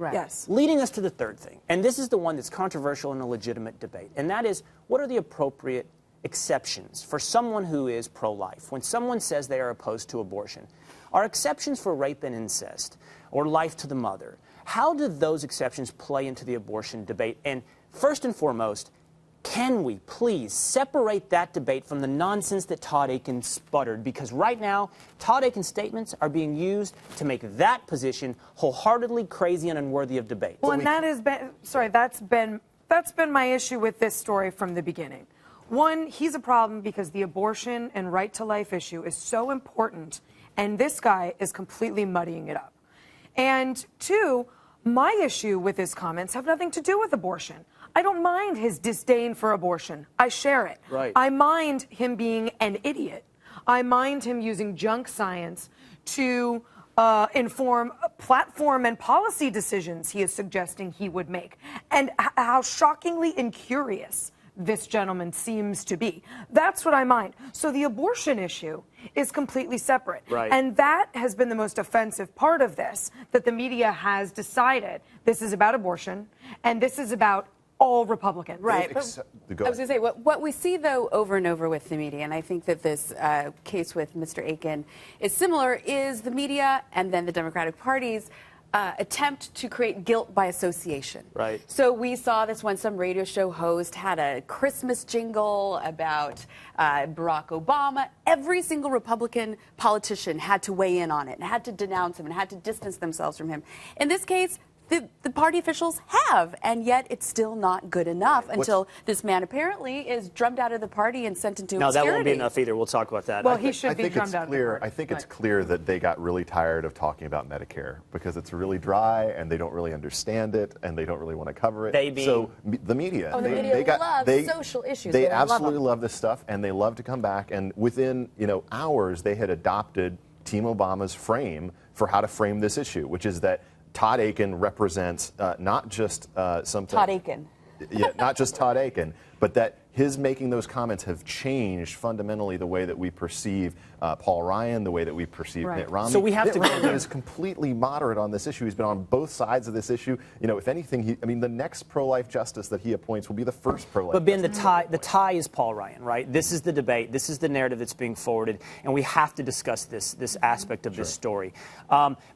Right. Yes. Leading us to the third thing, and this is the one that's controversial in a legitimate debate, and that is, what are the appropriate exceptions for someone who is pro-life? When someone says they are opposed to abortion, are exceptions for rape and incest or life to the mother? How do those exceptions play into the abortion debate? And first and foremost, can we please separate that debate from the nonsense that Todd Akin sputtered? Because right now, Todd Akin's statements are being used to make that position wholeheartedly crazy and unworthy of debate. Well, and that has been, sorry, that's been my issue with this story from the beginning. One, he's a problem because the abortion and right to life issue is so important, and this guy is completely muddying it up. And two, my issue with his comments have nothing to do with abortion. I don't mind his disdain for abortion. I share it. Right. I mind him being an idiot. I mind him using junk science to inform platform and policy decisions he is suggesting he would make. And how shockingly incurious this gentleman seems to be. That's what I mind. So the abortion issue is completely separate. Right. And that has been the most offensive part of this, that the media has decided this is about abortion and this is about all Republicans. Right. I was going to say, what we see, though, over and over with the media, and I think that this case with Mr. Akin is similar, is the media and then the Democratic parties attempt to create guilt by association. Right. So we saw this when some radio show host had a Christmas jingle about Barack Obama. Every single Republican politician had to weigh in on it and had to denounce him and had to distance themselves from him. In this case, the party officials have, and yet it's still not good enough until this man apparently is drummed out of the party and sent into obscurity. No, that won't be enough either. We'll talk about that. Well, he should be drummed out of the party. I think it's clear that they got really tired of talking about Medicare because it's really dry and they don't really understand it and they don't really want to cover it. So the media, the media loves social issues. They absolutely love this stuff and they love to come back. And within hours, they had adopted Team Obama's frame for how to frame this issue, which is that Todd Akin represents not just something. Todd Akin. Yeah, not just Todd Akin, but that his making those comments have changed fundamentally the way that we perceive Paul Ryan, the way that we perceive Mitt Romney. So we have Mitt to Romney is completely moderate on this issue. He's been on both sides of this issue. If anything, the next pro-life justice that he appoints will be the first pro-life. But Ben, the tie is Paul Ryan, right? This is the debate. This is the narrative that's being forwarded, and we have to discuss this aspect of this story,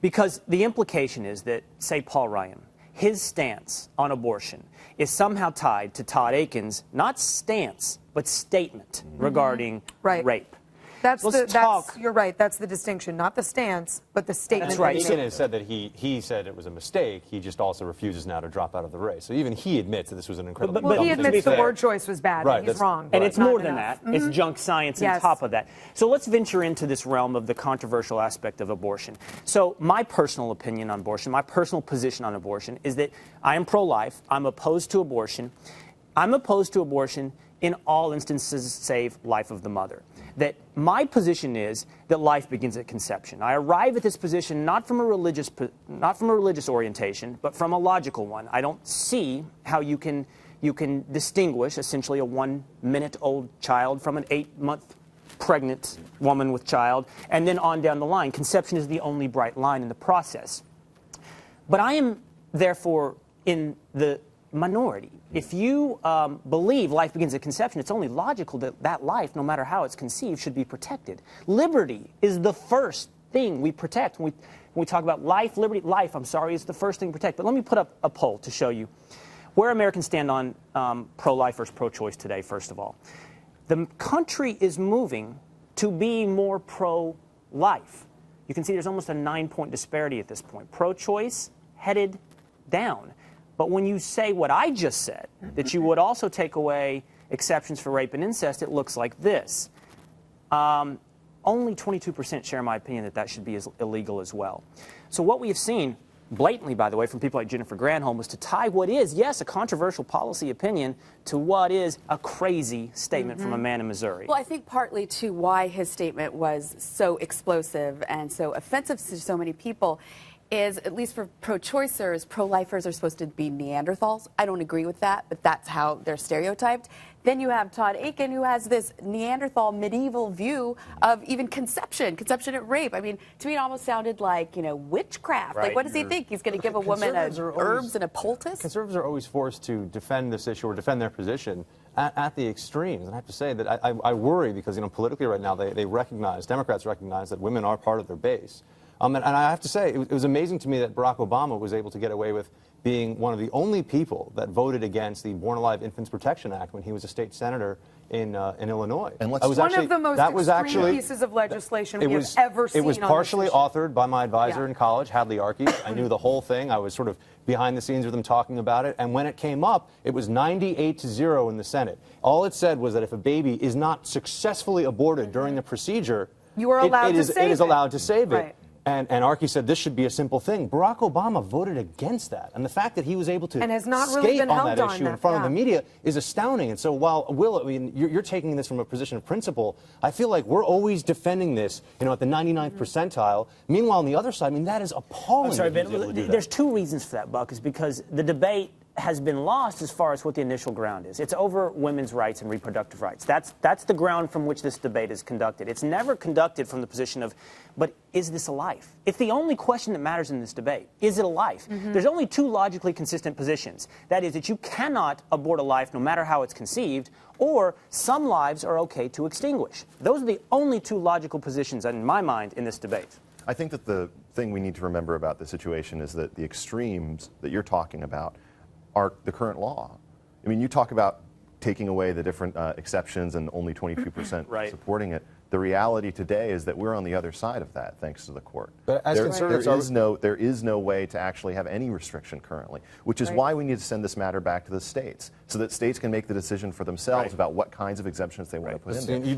because the implication is that, say, Paul Ryan, his stance on abortion is somehow tied to Todd Akin's, not stance, but statement regarding rape. You're right. That's the distinction, not the stance, but the statement. That's right. Akin has said that he said it was a mistake. He just also refuses now to drop out of the race. So even he admits that this was an incredible. Well, he admits the word choice was bad. Right, he's wrong. And it's more than that. It's junk science on top of that. So let's venture into this realm of the controversial aspect of abortion. So my personal opinion on abortion, my personal position on abortion is that I am pro-life. I'm opposed to abortion. I'm opposed to abortion in all instances save life of the mother. That my position is that life begins at conception. I arrive at this position not from a religious orientation, but from a logical one. I don't see how you can distinguish essentially a 1-minute-old child from an 8-month pregnant woman with child, and then on down the line. Conception is the only bright line in the process. But I am therefore in the minority. If you believe life begins at conception, it's only logical that that life, no matter how it's conceived, should be protected. Liberty is the first thing we protect. When we talk about life, liberty, life, is the first thing we protect. But let me put up a poll to show you where Americans stand on pro-life versus pro-choice today, first of all. The country is moving to be more pro-life. You can see there's almost a 9-point disparity at this point. Pro-choice headed down. But when you say what I just said, that you would also take away exceptions for rape and incest, it looks like this. Only 22% share my opinion that that should be illegal as well. So what we have seen, blatantly, by the way, from people like Jennifer Granholm, was to tie what is, yes, a controversial policy opinion to what is a crazy statement from a man in Missouri. Well, I think partly, too, why his statement was so explosive and so offensive to so many people is, at least for pro-choicers, pro-lifers are supposed to be Neanderthals. I don't agree with that, but that's how they're stereotyped. Then you have Todd Akin, who has this Neanderthal medieval view of even conception at rape. I mean, to me, it almost sounded like, witchcraft. Right. Like, what does he think? He's going to give a woman herbs and a poultice? Conservatives are always forced to defend this issue or defend their position at the extremes. And I have to say that I worry because, politically right now, Democrats recognize that women are part of their base. And I have to say, it was amazing to me that Barack Obama was able to get away with being one of the only people that voted against the Born Alive Infants Protection Act when he was a state senator in Illinois. And one of the most extreme pieces of legislation we have ever seen. It was partially authored by my advisor in college, Hadley Archie. I knew the whole thing. I was sort of behind the scenes with him talking about it. And when it came up, it was 98-0 in the Senate. All it said was that if a baby is not successfully aborted during the procedure, you are allowed to save it. It is allowed to save it. Right. And Archie said this should be a simple thing. Barack Obama voted against that. And the fact that he was able to and has not really been on held that on issue that, in front of the media is astounding. And so while, Will, you're taking this from a position of principle, I feel like we're always defending this, at the 99th percentile. Meanwhile, on the other side, that is appalling. I'm sorry, that he's able to do that. There's two reasons for that, Buck, is because the debate has been lost as far as what the initial ground is. It's over women's rights and reproductive rights. That's the ground from which this debate is conducted. It's never conducted from the position of, but is this a life? It's the only question that matters in this debate. Is it a life? There's only two logically consistent positions. That is that you cannot abort a life no matter how it's conceived, or some lives are okay to extinguish. Those are the only two logical positions, in my mind, in this debate. I think that the thing we need to remember about the situation is that the extremes that you're talking about are the current law. I mean, you talk about taking away the different exceptions and only 22% Right. supporting it. The reality today is that we're on the other side of that, thanks to the court. But as conservatives, there is no way to actually have any restriction currently, which is why we need to send this matter back to the states, so that states can make the decision for themselves about what kinds of exemptions they want to put in there.